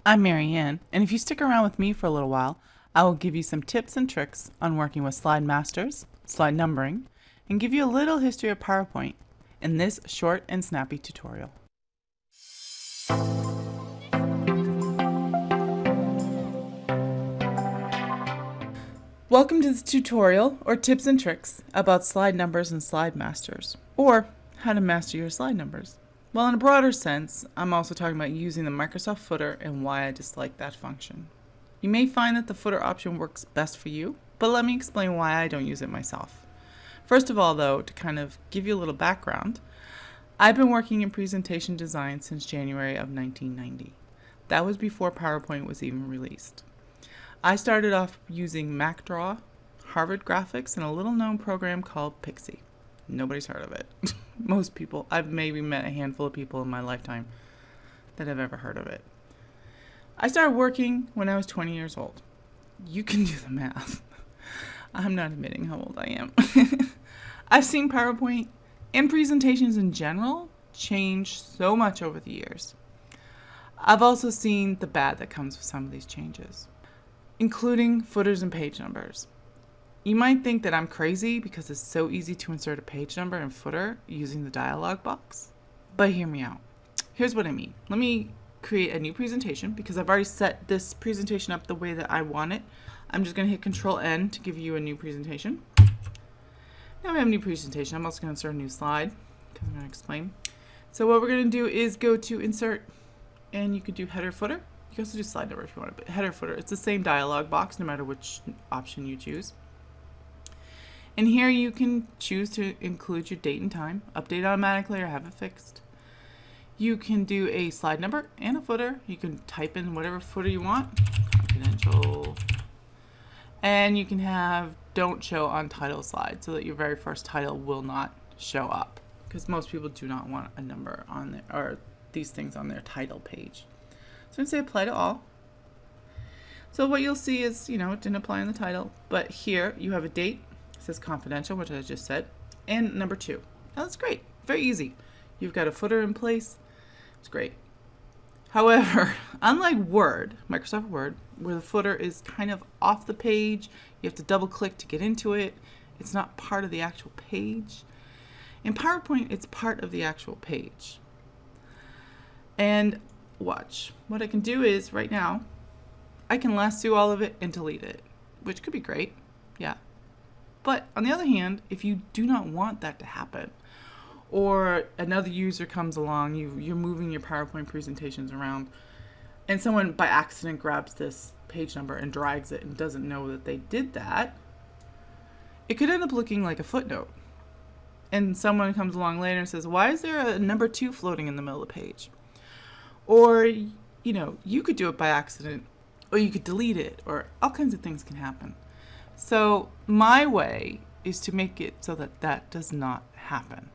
I'm Marianne, and if you stick around with me for a little while, I will give you some tips and tricks on working with slide masters, slide numbering, and give you a little history of PowerPoint in this short and snappy tutorial. Welcome to this tutorial, or tips and tricks, about slide numbers and slide masters, or how to master your slide numbers. Well, in a broader sense, I'm also talking about using the Microsoft footer and why I dislike that function. You may find that the footer option works best for you, but let me explain why I don't use it myself. First of all, though, to kind of give you a little background, I've been working in presentation design since January of 1990. That was before PowerPoint was even released. I started off using MacDraw, Harvard Graphics, and a little known program called Pixie. Nobody's heard of it. Most people, I've maybe met a handful of people in my lifetime that have ever heard of it. I started working when I was 20 years old. You can do the math. I'm not admitting how old I am. I've seen PowerPoint and presentations in general change so much over the years. I've also seen the bad that comes with some of these changes, including footers and page numbers. You might think that I'm crazy because it's so easy to insert a page number and footer using the dialog box, but hear me out. Here's what I mean. Let me create a new presentation because I've already set this presentation up the way that I want it. I'm just going to hit Control N to give you a new presentation. Now we have a new presentation. I'm also going to insert a new slide because I'm going to explain. So what we're going to do is go to Insert, and you could do Header Footer. You can also do Slide Number if you want, but Header Footer, it's the same dialog box no matter which option you choose. And here you can choose to include your date and time, update automatically or have it fixed. You can do a slide number and a footer. You can type in whatever footer you want, confidential. And you can have don't show on title slide so that your very first title will not show up, because most people do not want a number on there or these things on their title page. So I'm going to say apply to all. So what you'll see is, it didn't apply in the title, but here you have a date. It says confidential, which I just said, and number 2. Now that's great. Very easy. You've got a footer in place. It's great. However, unlike Word, Microsoft Word, where the footer is kind of off the page, you have to double click to get into it. It's not part of the actual page. In PowerPoint, it's part of the actual page. And watch. What I can do is, right now, I can lasso all of it and delete it, which could be great. Yeah. But on the other hand, if you do not want that to happen, or another user comes along, you're moving your PowerPoint presentations around, and someone by accident grabs this page number and drags it and doesn't know that they did that, it could end up looking like a footnote. And someone comes along later and says, why is there a number 2 floating in the middle of the page? Or, you could do it by accident, or you could delete it, or all kinds of things can happen. So my way is to make it so that that does not happen.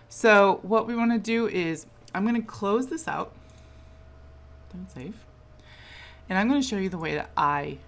So what we want to do is I'm going to close this out. Don't save. And I'm going to show you the way that I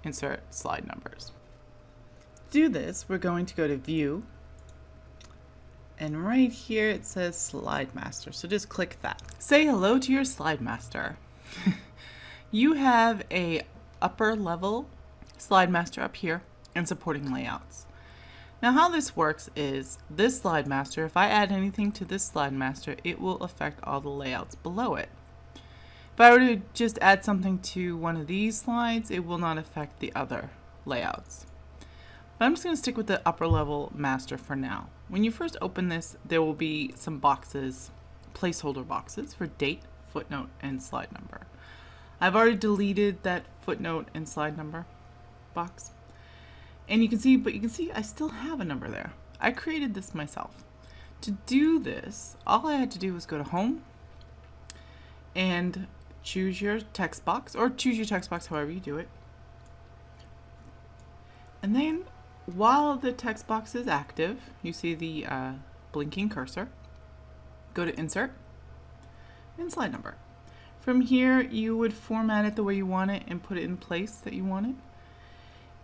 insert slide numbers. To do this, we're going to go to View. And right here it says Slide Master. So just click that. Say hello to your Slide Master. You have a upper level Slide Master up here and supporting layouts. Now how this works is this Slide Master, if I add anything to this Slide Master, it will affect all the layouts below it. If I were to just add something to one of these slides, it will not affect the other layouts. But I'm just going to stick with the upper level master for now. When you first open this, there will be some boxes, placeholder boxes for date, footnote, and slide number. I've already deleted that footnote and slide number box. And you can see I still have a number there. I created this myself. To do this, all I had to do was go to Home and choose your text box, or choose your text box however you do it. And then while the text box is active, you see the blinking cursor. Go to Insert and Slide Number. From here, you would format it the way you want it and put it in place that you want it.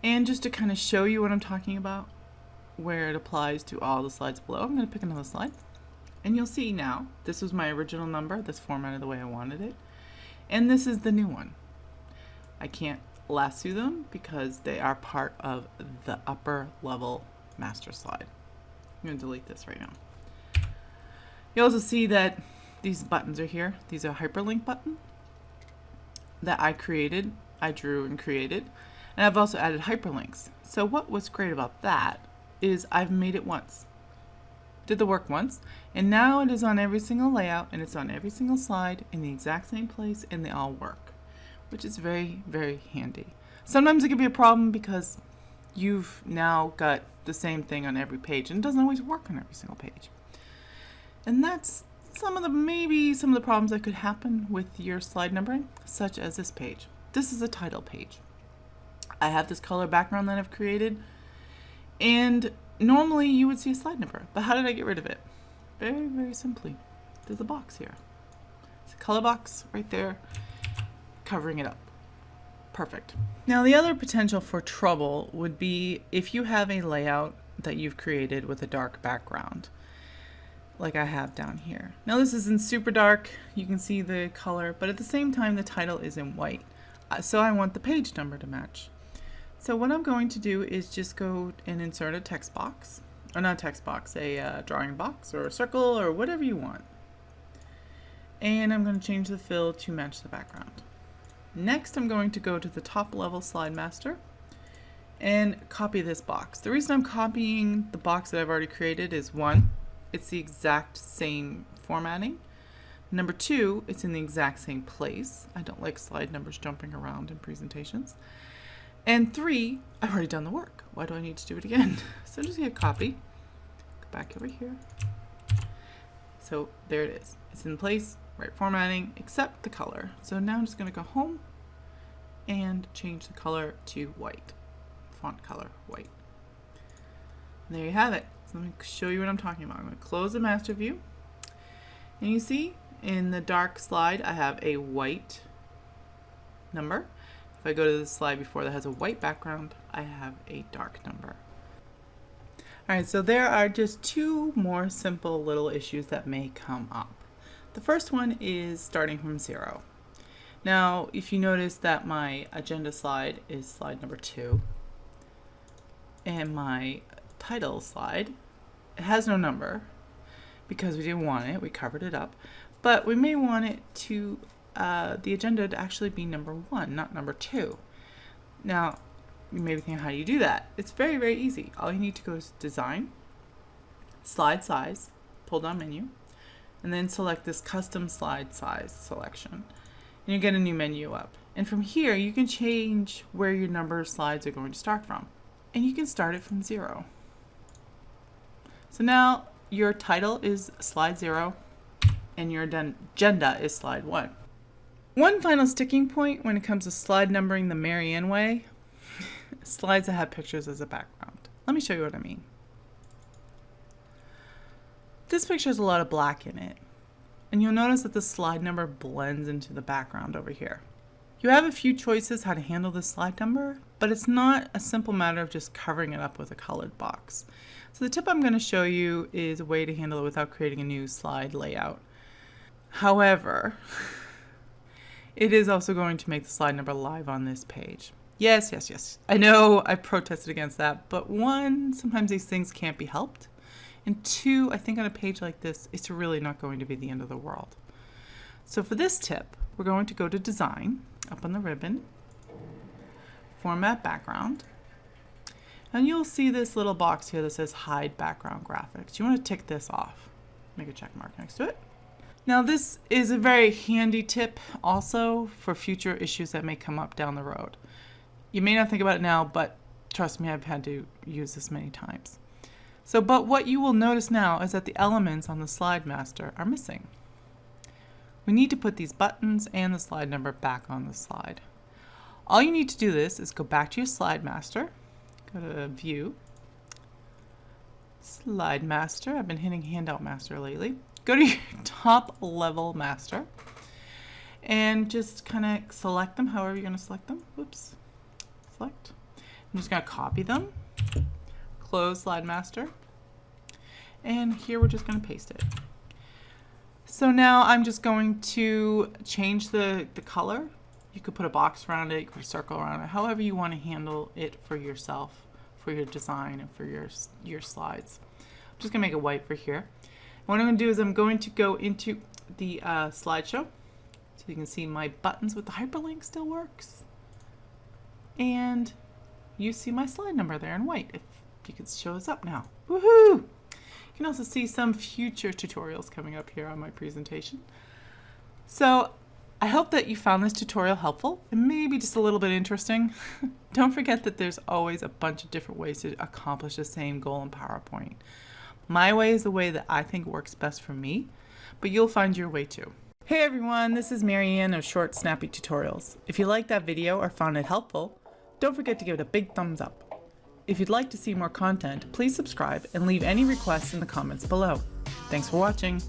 And just to kind of show you what I'm talking about, where it applies to all the slides below, I'm going to pick another slide. And you'll see now, this was my original number, this formatted the way I wanted it. And this is the new one. I can't lasso them because they are part of the upper level master slide. I'm going to delete this right now. You also see that these buttons are here. These are hyperlink buttons that I drew and created. And I've also added hyperlinks. So what was great about that is I've made it once. Did the work once, and now it is on every single layout, and it's on every single slide in the exact same place, and they all work, which is very, very handy. Sometimes it can be a problem because you've now got the same thing on every page, and it doesn't always work on every single page. And that's maybe some of the problems that could happen with your slide numbering, such as this page. This is a title page. I have this color background that I've created, and normally you would see a slide number, but how did I get rid of it? Very, very simply. There's a box here. It's a color box right there, covering it up. Perfect. Now the other potential for trouble would be if you have a layout that you've created with a dark background, like I have down here. Now this isn't super dark, you can see the color, but at the same time the title is in white. So I want the page number to match. So what I'm going to do is just go and insert a text box, or not a text box, a drawing box or a circle or whatever you want. And I'm going to change the fill to match the background. Next, I'm going to go to the top level slide master and copy this box. The reason I'm copying the box that I've already created is 1, it's the exact same formatting. Number 2, it's in the exact same place. I don't like slide numbers jumping around in presentations. And 3, I've already done the work. Why do I need to do it again? So just hit copy, go back over here. So there it is. It's in place, right formatting, except the color. So now I'm just going to go home and change the color to white. Font color, white. And there you have it. So let me show you what I'm talking about. I'm going to close the master view. And you see in the dark slide, I have a white number. If I go to the slide before that has a white background, I have a dark number. Alright, so there are just 2 more simple little issues that may come up. The first one is starting from 0. Now, if you notice that my agenda slide is slide number 2, and my title slide, it has no number because we didn't want it, we covered it up, but we may want it to the agenda to actually be number 1, not number 2. Now, you may be thinking, how do you do that? It's very, very easy. All you need to go is Design, Slide Size, pull down menu, and then select this Custom Slide Size selection. And you get a new menu up. And from here, you can change where your number of slides are going to start from. And you can start it from 0. So now your title is slide 0, and your agenda is slide 1. One final sticking point when it comes to slide numbering the Marianne way, slides that have pictures as a background. Let me show you what I mean. This picture has a lot of black in it, and you'll notice that the slide number blends into the background over here. You have a few choices how to handle this slide number, but it's not a simple matter of just covering it up with a colored box. So the tip I'm going to show you is a way to handle it without creating a new slide layout. However, it is also going to make the slide number live on this page. Yes, yes, yes. I know I protested against that, but 1, sometimes these things can't be helped. And 2, I think on a page like this, it's really not going to be the end of the world. So for this tip, we're going to go to Design, up on the ribbon, Format Background, and you'll see this little box here that says Hide Background Graphics. You want to tick this off. Make a check mark next to it. Now this is a very handy tip also for future issues that may come up down the road. You may not think about it now, but trust me, I've had to use this many times. But what you will notice now is that the elements on the slide master are missing. We need to put these buttons and the slide number back on the slide. All you need to do this is go back to your slide master, go to View, Slide Master. I've been hitting Handout Master lately. Go to your top level master and just kind of select them however you're going to select them. Whoops. Select. I'm just going to copy them, close Slide Master, and here we're just going to paste it. So now I'm just going to change the color. You could put a box around it, you could put a circle around it, however you want to handle it for yourself, for your design and for your slides. I'm just gonna make it white for here. And what I'm gonna do is I'm going to go into the slideshow. So you can see my buttons with the hyperlink still works. And you see my slide number there in white. If you could show us up now. Woohoo! You can also see some future tutorials coming up here on my presentation. So I hope that you found this tutorial helpful and maybe just a little bit interesting. Don't forget that there's always a bunch of different ways to accomplish the same goal in PowerPoint. My way is the way that I think works best for me, but you'll find your way too. Hey everyone, this is Marianne of Short Snappy Tutorials. If you liked that video or found it helpful, don't forget to give it a big thumbs up. If you'd like to see more content, please subscribe and leave any requests in the comments below. Thanks for watching.